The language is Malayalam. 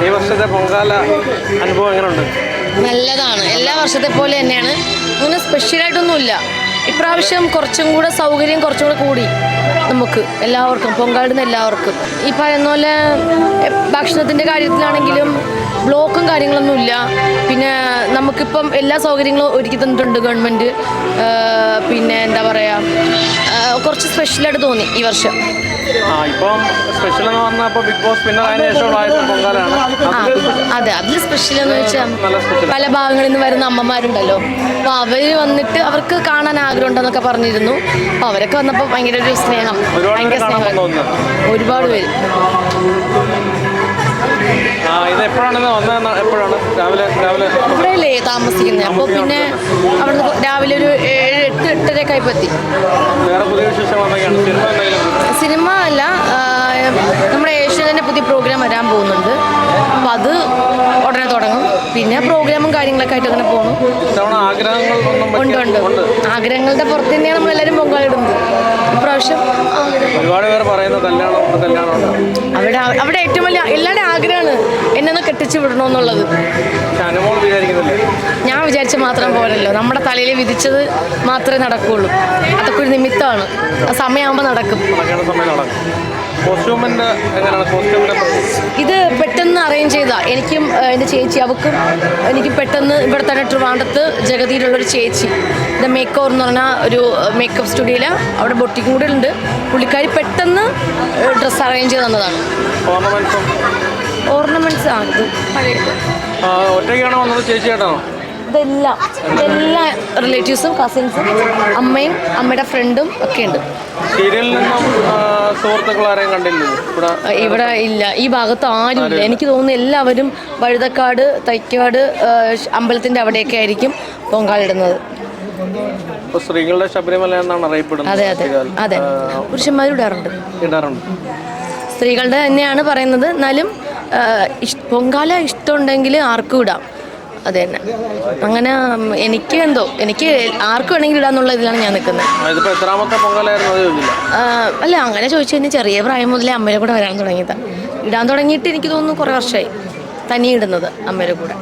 ഈ വർഷത്തെ പൊങ്കാല അനുഭവം എങ്ങനെയുണ്ട്? നല്ലതാണ്, എല്ലാ വർഷത്തെ പോലെ തന്നെയാണ്. അങ്ങനെ സ്പെഷ്യലായിട്ടൊന്നുമില്ല. ഇപ്രാവശ്യം കുറച്ചും കൂടെ സൗകര്യം കുറച്ചും കൂടെ കൂടി നമുക്ക് എല്ലാവർക്കും, പൊങ്കാലിടുന്ന എല്ലാവർക്കും. ഈ പറയുന്ന പോലെ ഭക്ഷണത്തിൻ്റെ കാര്യത്തിലാണെങ്കിലും ബ്ലോക്കും കാര്യങ്ങളൊന്നുമില്ല. പിന്നെ നമുക്കിപ്പം എല്ലാ സൗകര്യങ്ങളും ഒരുക്കി തന്നിട്ടുണ്ട് ഗവൺമെൻറ്. പിന്നെ എന്താ പറയുക, കുറച്ച് സ്പെഷ്യലായിട്ട് തോന്നി ഈ വർഷം. ഇപ്പം സ്പെഷ്യൽ എന്ന് പറഞ്ഞപ്പോൾ ബിഗ് ബോസ് പിന്നെ അതിന് ശേഷമുള്ള പൊങ്കാലാണ്. അതെ, അതിൽ സ്പെഷ്യൽ എന്ന് വെച്ചാൽ പല ഭാഗങ്ങളിൽ നിന്ന് വരുന്ന അമ്മമാരുണ്ടല്ലോ, അപ്പോൾ അവർ വന്നിട്ട് അവർക്ക് കാണാൻ ആഗ്രഹം ഉണ്ടെന്നൊക്കെ പറഞ്ഞിരുന്നു. അപ്പോൾ അവരൊക്കെ വന്നപ്പോൾ ഭയങ്കര ഒരു സ്നേഹം, ഭയങ്കര സ്നേഹം, ഒരുപാട് പേര്. ഇത് എപ്പോഴാണ് വന്നത്? എപ്പോഴാണ്? രാവിലെ ഇവിടെയല്ലേ താമസിക്കുന്നത്, അപ്പോൾ പിന്നെ അവിടെ രാവിലെ ഒരു 7-8:30 ആയപ്പോൾ എത്തി. വേറെ പുതിയ വിശേഷം സിനിമ അല്ല, നമ്മുടെ ഏഷ്യൻ്റെ പുതിയ പ്രോഗ്രാം വരാൻ പോകുന്നുണ്ട്. അപ്പോൾ അത് ഉടനെ തുടങ്ങും. പിന്നെ പ്രോഗ്രാമും കാര്യങ്ങളൊക്കെ ആയിട്ട് അങ്ങനെ പോകുന്നു. ഉണ്ട്. ആഗ്രഹങ്ങളുടെ പുറത്ത് തന്നെയാണ് നമ്മളെല്ലാവരും പൊങ്കാലിടുന്നത്. ഇപ്രാവശ്യം ഒരുപാട് പേർ പറയുന്നു അവിടെ ഏറ്റവും വലിയ എല്ലാവരുടെ ആഗ്രഹമാണ് എന്നെ ഒന്ന് കെട്ടിച്ചു വിടണമെന്നുള്ളത്. ഞാൻ വിചാരിച്ച മാത്രം പോരല്ലോ, നമ്മുടെ തലയിൽ വിധിച്ചത് മാത്രമേ നടക്കുകയുള്ളൂ. അതൊക്കെ ഒരു നിമിത്തമാണ്, സമയമാകുമ്പോൾ നടക്കും. ഇത് പെട്ടെന്ന് അറേഞ്ച് ചെയ്താ. എനിക്കും എൻ്റെ ചേച്ചി, അവക്കും എനിക്ക് പെട്ടെന്ന് ഇവിടെ തന്നെ ട്രിവാൻഡ്രത്ത് ജഗതിയിലുള്ളൊരു ചേച്ചി, ദ മേക്ക് ഓവർ എന്ന് പറഞ്ഞാൽ ഒരു മേക്കപ്പ് സ്റ്റുഡിയോയിൽ അവിടെ ബൊട്ടിക്കും കൂടെ ഉണ്ട്. പുള്ളിക്കാരി പെട്ടെന്ന് ഡ്രസ്സ് അറേഞ്ച് ചെയ്ത് തന്നതാണ്. ഓർണമെന്റ്സ് ആണ് ഇത് പഴയത്. ഇതെല്ലാം എല്ലാ റിലേറ്റീവ്സും കസിൻസും അമ്മയും അമ്മയുടെ ഫ്രണ്ടും ഒക്കെ ഉണ്ട്. ഇവിടെ ഇല്ല, ഈ ഭാഗത്ത് ആരും ഇല്ല. എനിക്ക് തോന്നുന്നു എല്ലാവരും വഴുതക്കാട്, തൈക്കാട് അമ്പലത്തിൻ്റെ അവിടെയൊക്കെ ആയിരിക്കും പൊങ്കാലിടുന്നത്. സ്ത്രീകളുടെ ശബരിമല എന്നാണ് അറിയപ്പെടുന്നത്. അതെ അതെ അതെ, പുരുഷന്മാരും ഇടാറുണ്ട്. സ്ത്രീകളുടെ തന്നെയാണ് പറയുന്നത്. എന്നാലും പൊങ്കാല ഇഷ്ടമുണ്ടെങ്കിൽ ആർക്കും ഇടാം. അത് തന്നെ. അങ്ങനെ എനിക്ക് ആർക്കും വേണമെങ്കിൽ ഇടാന്നുള്ള ഇതിലാണ് ഞാൻ നിൽക്കുന്നത്. അല്ല, അങ്ങനെ ചോദിച്ചു കഴിഞ്ഞാൽ ചെറിയ പ്രായം മുതലേ അമ്മയുടെ കൂടെ വരാൻ തുടങ്ങിയതാണ്. ഇടാൻ തുടങ്ങിയിട്ട് എനിക്ക് തോന്നുന്നു കുറേ വർഷമായി തനിയെ ഇടുന്നത് അമ്മയുടെ കൂടെ.